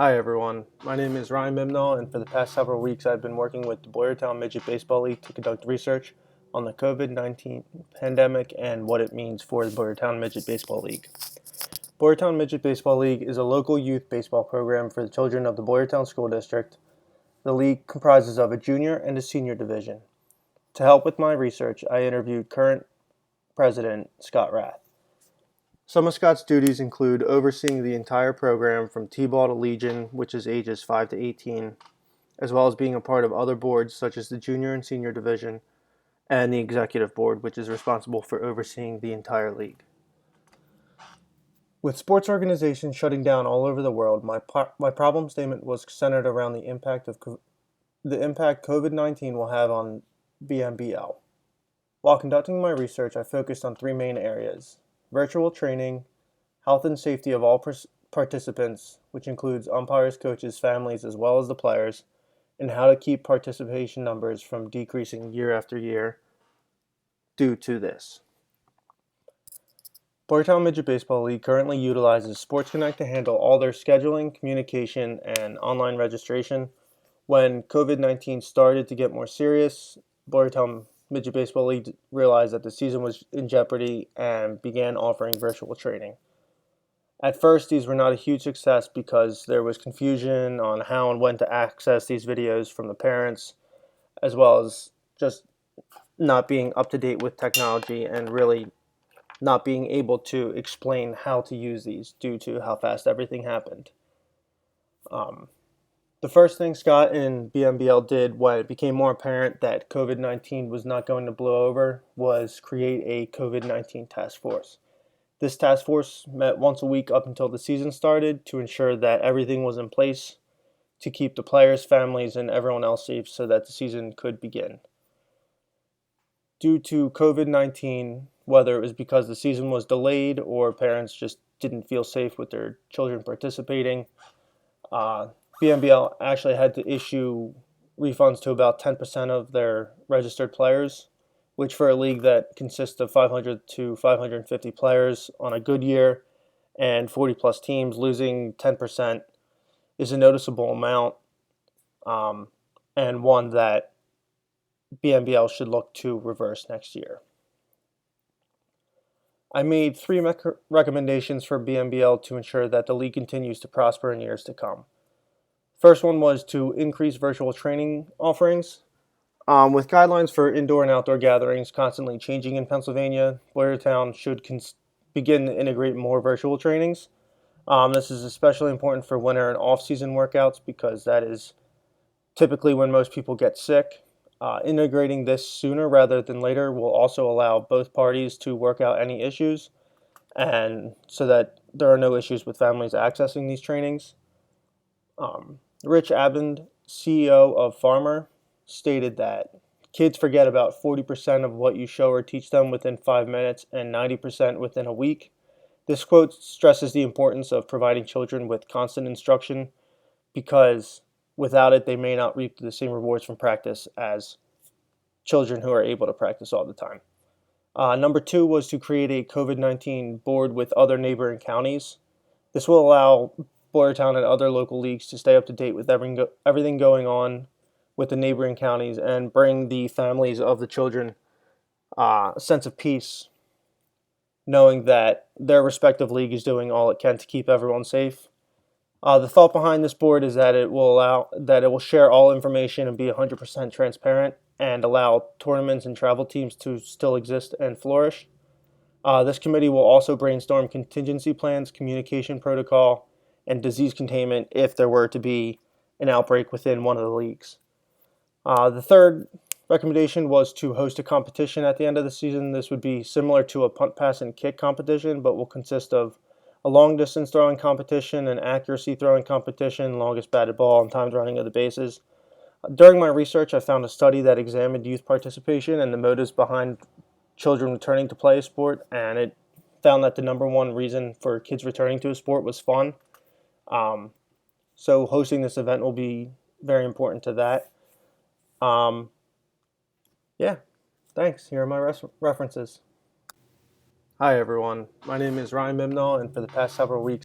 Hi everyone, my name is Ryan Mimnall, and for the past several weeks I've been working with the Boyertown Midget Baseball League to conduct research on the COVID-19 pandemic and what it means for the Boyertown Midget Baseball League. Boyertown Midget Baseball League is a local youth baseball program for the children of the Boyertown School District. The league comprises of a junior and a senior division. To help with my research, I interviewed current president Scott Rath. Some of Scott's duties include overseeing the entire program from T-ball to Legion, which is ages 5 to 18, as well as being a part of other boards such as the junior and senior division, and the executive board, which is responsible for overseeing the entire league. With sports organizations shutting down all over the world, my problem statement was centered around the impact COVID-19 will have on BMBL. While conducting my research, I focused on three main areas: virtual training, health and safety of all participants, which includes umpires, coaches, families, as well as the players, and how to keep participation numbers from decreasing year after year due to this. Boyertown Midget Baseball League currently utilizes Sports Connect to handle all their scheduling, communication, and online registration. When COVID-19 started to get more serious, Boyertown Midget Baseball League realized that the season was in jeopardy and began offering virtual training. At first, these were not a huge success because there was confusion on how and when to access these videos from the parents, as well as just not being up to date with technology and really not being able to explain how to use these due to how fast everything happened. The first thing Scott and BMBL did when it became more apparent that COVID-19 was not going to blow over was create a COVID-19 task force. This task force met once a week up until the season started to ensure that everything was in place to keep the players, families, and everyone else safe so that the season could begin. Due to COVID-19, whether it was because the season was delayed or parents just didn't feel safe with their children participating, BMBL actually had to issue refunds to about 10% of their registered players, which for a league that consists of 500 to 550 players on a good year and 40 plus teams, losing 10% is a noticeable amount, and one that BMBL should look to reverse next year. I made three recommendations for BMBL to ensure that the league continues to prosper in years to come. First one was to increase virtual training offerings. With guidelines for indoor and outdoor gatherings constantly changing in Pennsylvania, Boyertown should begin to integrate more virtual trainings. This is especially important for winter and off-season workouts because that is typically when most people get sick. Integrating this sooner rather than later will also allow both parties to work out any issues, and so that there are no issues with families accessing these trainings. Rich Abend, CEO of Farmer, stated that kids forget about 40% of what you show or teach them within 5 minutes and 90% within a week. This quote stresses the importance of providing children with constant instruction because without it, they may not reap the same rewards from practice as children who are able to practice all the time. Number two was to create a COVID-19 board with other neighboring counties. This will allow Boyertown and other local leagues to stay up to date with everything going on with the neighboring counties and bring the families of the children a sense of peace, knowing that their respective league is doing all it can to keep everyone safe. The thought behind this board is that it will share all information and be 100% transparent and allow tournaments and travel teams to still exist and flourish. This committee will also brainstorm contingency plans, communication protocol, and disease containment if there were to be an outbreak within one of the leagues. The third recommendation was to host a competition at the end of the season. This would be similar to a punt, pass, and kick competition, but will consist of a long-distance throwing competition, an accuracy throwing competition, longest batted ball, and timed running of the bases. During my research, I found a study that examined youth participation and the motives behind children returning to play a sport, and it found that the number one reason for kids returning to a sport was fun. So hosting this event will be very important to that. Yeah, thanks. Here are my references. Hi everyone, my name is Ryan Mimnall, and for the past several weeks